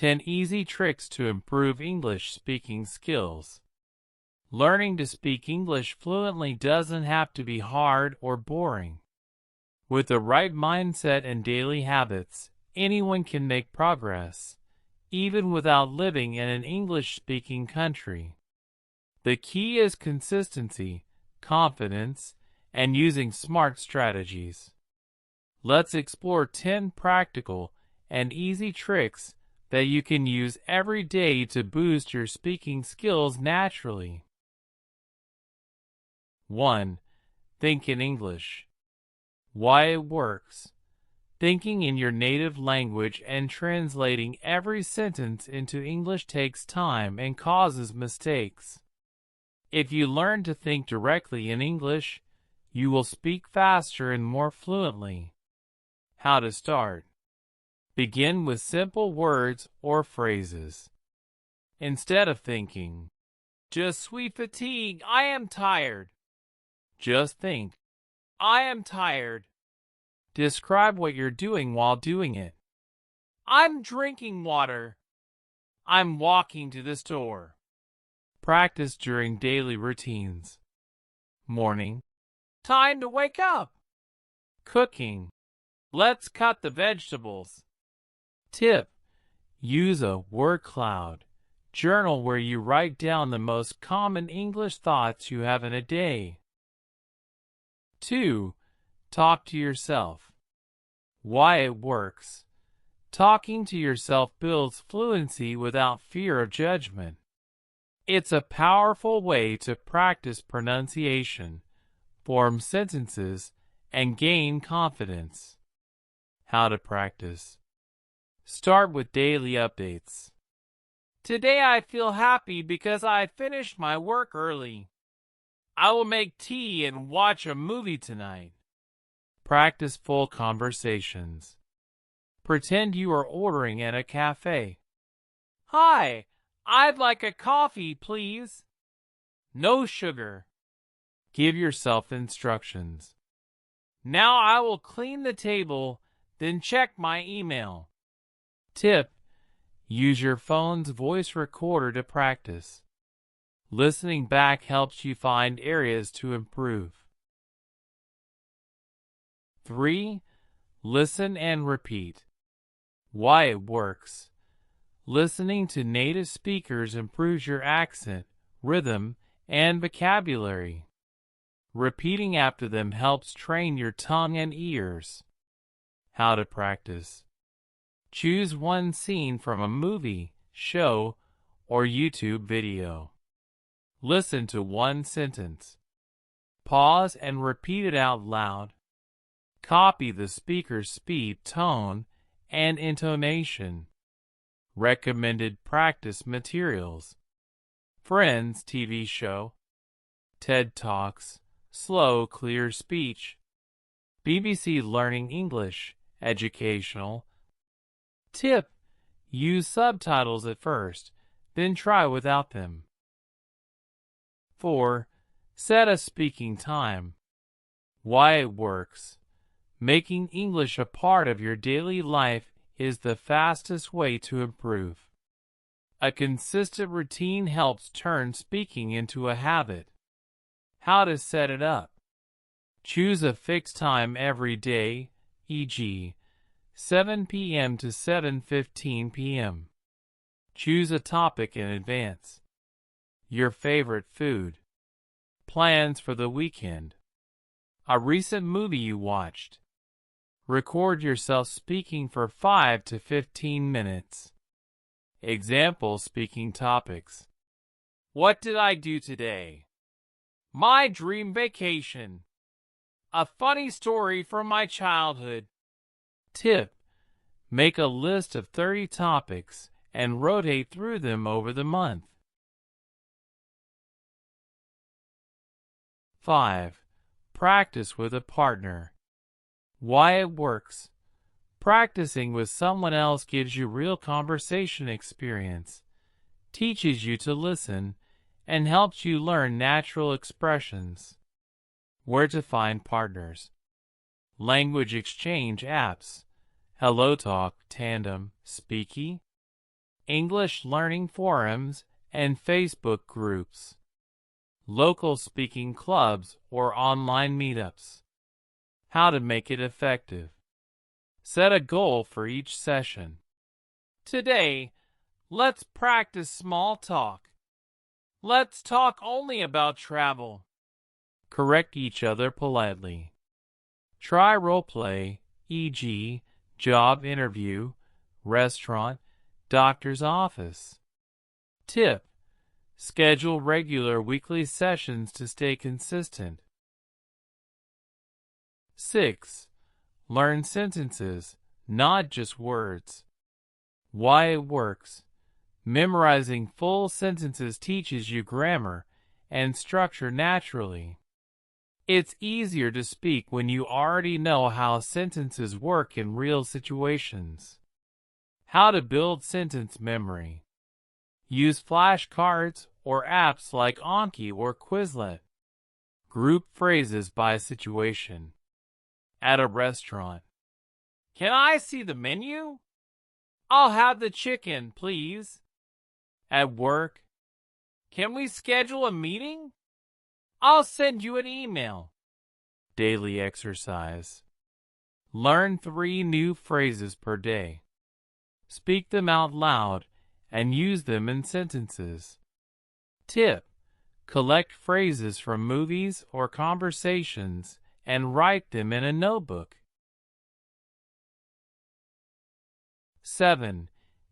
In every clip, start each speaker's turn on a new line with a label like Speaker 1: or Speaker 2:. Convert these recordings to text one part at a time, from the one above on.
Speaker 1: 10 Easy Tricks to Improve English Speaking Skills. Learning to speak English fluently doesn't have to be hard or boring. With the right mindset and daily habits, anyone can make progress, even without living in an English-speaking country. The key is consistency, confidence, and using smart strategies. Let's explore 10 practical and easy tricks that you can use every day to boost your speaking skills naturally. 1. Think in English. Why it works. Thinking in your native language and translating every sentence into English takes time and causes mistakes. If you learn to think directly in English, you will speak faster and more fluently. How to start. Begin with simple words or phrases. Instead of thinking, "Just sweet fatigue, I am tired." Just think, "I am tired." Describe what you're doing while doing it. "I'm drinking water." "I'm walking to the store." Practice during daily routines. Morning. "Time to wake up." Cooking. "Let's cut the vegetables." Tip. Use a word cloud journal where you write down the most common English thoughts you have in a day. 2. Talk to yourself. Why it works. Talking to yourself builds fluency without fear of judgment. It's a powerful way to practice pronunciation, form sentences, and gain confidence. How to practice. Start with daily updates. "Today I feel happy because I finished my work early." "I will make tea and watch a movie tonight." Practice full conversations. Pretend you are ordering at a cafe. "Hi, I'd like a coffee, please." "No sugar." Give yourself instructions. "Now I will clean the table, then check my email." Tip. Use your phone's voice recorder to practice. Listening back helps you find areas to improve. 3. Listen and repeat. Why it works. Listening to native speakers improves your accent, rhythm, and vocabulary. Repeating after them helps train your tongue and ears. How to practice. Choose one scene from a movie, show, or YouTube video. Listen to one sentence. Pause and repeat it out loud. Copy the speaker's speed, tone, and intonation. Recommended practice materials. Friends TV show. TED Talks, slow, clear speech. BBC Learning English, educational. Tip. Use subtitles at first, then try without them. 4. Set a speaking time. Why it works. Making English a part of your daily life is the fastest way to improve. A consistent routine helps turn speaking into a habit. How to set it up. Choose a fixed time every day, e.g., 7 p.m. to 7:15 p.m. Choose a topic in advance. Your favorite food. Plans for the weekend. A recent movie you watched. Record yourself speaking for 5 to 15 minutes. Example speaking topics. What did I do today? My dream vacation. A funny story from my childhood. Tip. Make a list of 30 topics and rotate through them over the month. 5. Practice with a partner. Why it works. Practicing with someone else gives you real conversation experience, teaches you to listen, and helps you learn natural expressions. Where to find partners. Language exchange apps. HelloTalk, Tandem, Speaky. English learning forums and Facebook groups, local speaking clubs or online meetups. How to make it effective. Set a goal for each session. Today, let's practice small talk. Let's talk only about travel. Correct each other politely. Try role play, e.g., job interview, restaurant, doctor's office. Tip: schedule regular weekly sessions to stay consistent. 6. Learn sentences, not just words. Why it works. Memorizing full sentences teaches you grammar and structure naturally. It's easier to speak when you already know how sentences work in real situations. How to build sentence memory. Use flashcards or apps like Anki or Quizlet. Group phrases by situation. At a restaurant. Can I see the menu? I'll have the chicken, please. At work. Can we schedule a meeting? I'll send you an email. Daily exercise. Learn 3 new phrases per day. Speak them out loud and use them in sentences. Tip: collect phrases from movies or conversations and write them in a notebook. 7.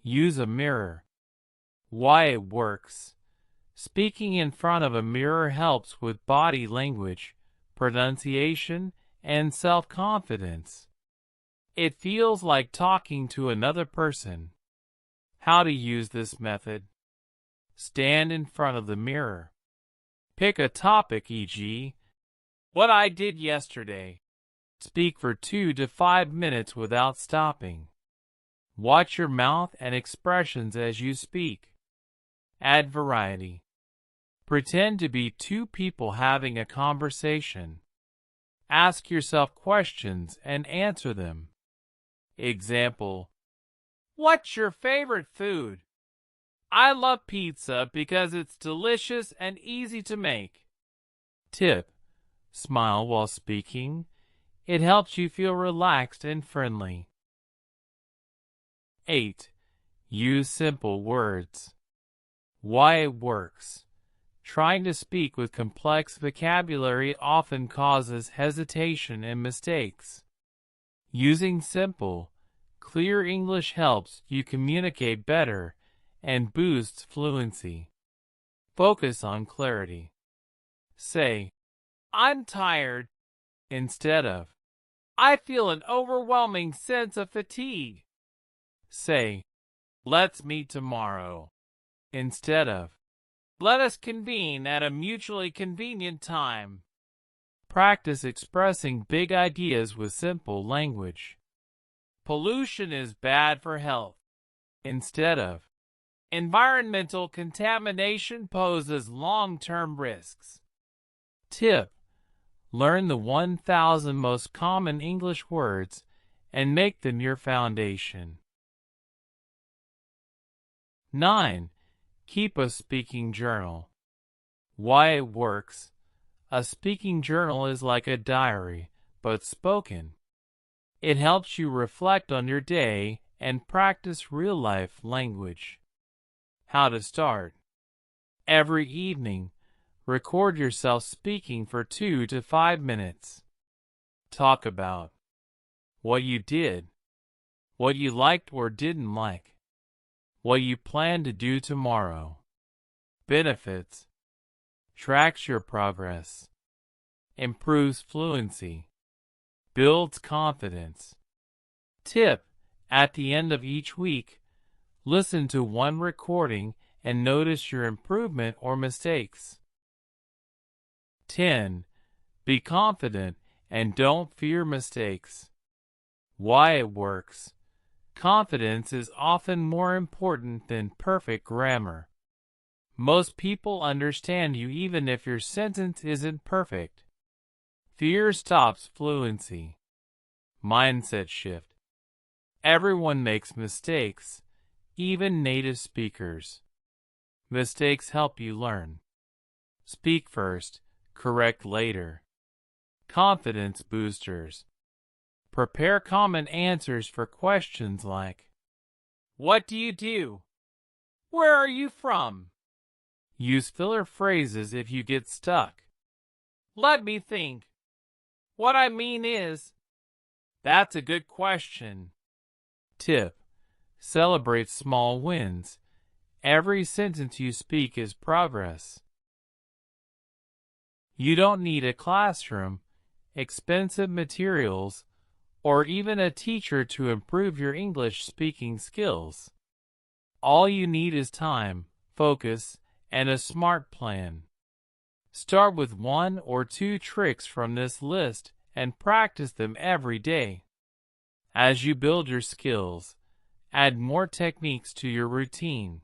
Speaker 1: Use a mirror. Why it works. Speaking in front of a mirror helps with body language, pronunciation, and self-confidence. It feels like talking to another person. How to use this method. Stand in front of the mirror. Pick a topic, e.g., what I did yesterday. Speak for 2 to 5 minutes without stopping. Watch your mouth and expressions as you speak. Add variety. Pretend to be 2 people having a conversation. Ask yourself questions and answer them. Example: what's your favorite food? I love pizza because it's delicious and easy to make. Tip: smile while speaking. It helps you feel relaxed and friendly. 8. Use simple words. Why it works. Trying to speak with complex vocabulary often causes hesitation and mistakes. Using simple, clear English helps you communicate better and boosts fluency. Focus on clarity. Say, I'm tired, instead of, I feel an overwhelming sense of fatigue. Say, let's meet tomorrow, instead of, let us convene at a mutually convenient time. Practice expressing big ideas with simple language. Pollution is bad for health, instead of, environmental contamination poses long-term risks. Tip: learn the 1,000 most common English words and make them your foundation. 9. Keep a speaking journal. Why it works. A speaking journal is like a diary, but spoken. It helps you reflect on your day and practice real-life language. How to start. Every evening, record yourself speaking for 2 to 5 minutes. Talk about what you did, what you liked or didn't like, what you plan to do tomorrow. Benefits. Tracks your progress. Improves fluency. Builds confidence. Tip: at the end of each week, listen to one recording and notice your improvement or mistakes. 10. Be confident and don't fear mistakes. Why it works. Confidence is often more important than perfect grammar. Most people understand you even if your sentence isn't perfect. Fear stops fluency. Mindset shift. Everyone makes mistakes. even native speakers. Mistakes help you learn. Speak first, correct later. Confidence boosters. Prepare common answers for questions like, "What do you do? Where are you from?" Use filler phrases if you get stuck. "Let me think. What I mean is, that's a good question." Tip: celebrate small wins. Every sentence you speak is progress. You don't need a classroom, expensive materials, or even a teacher to improve your English speaking skills. All you need is time, focus, and a smart plan. Start with 1 or 2 tricks from this list and practice them every day. As you build your skills, add more techniques to your routine.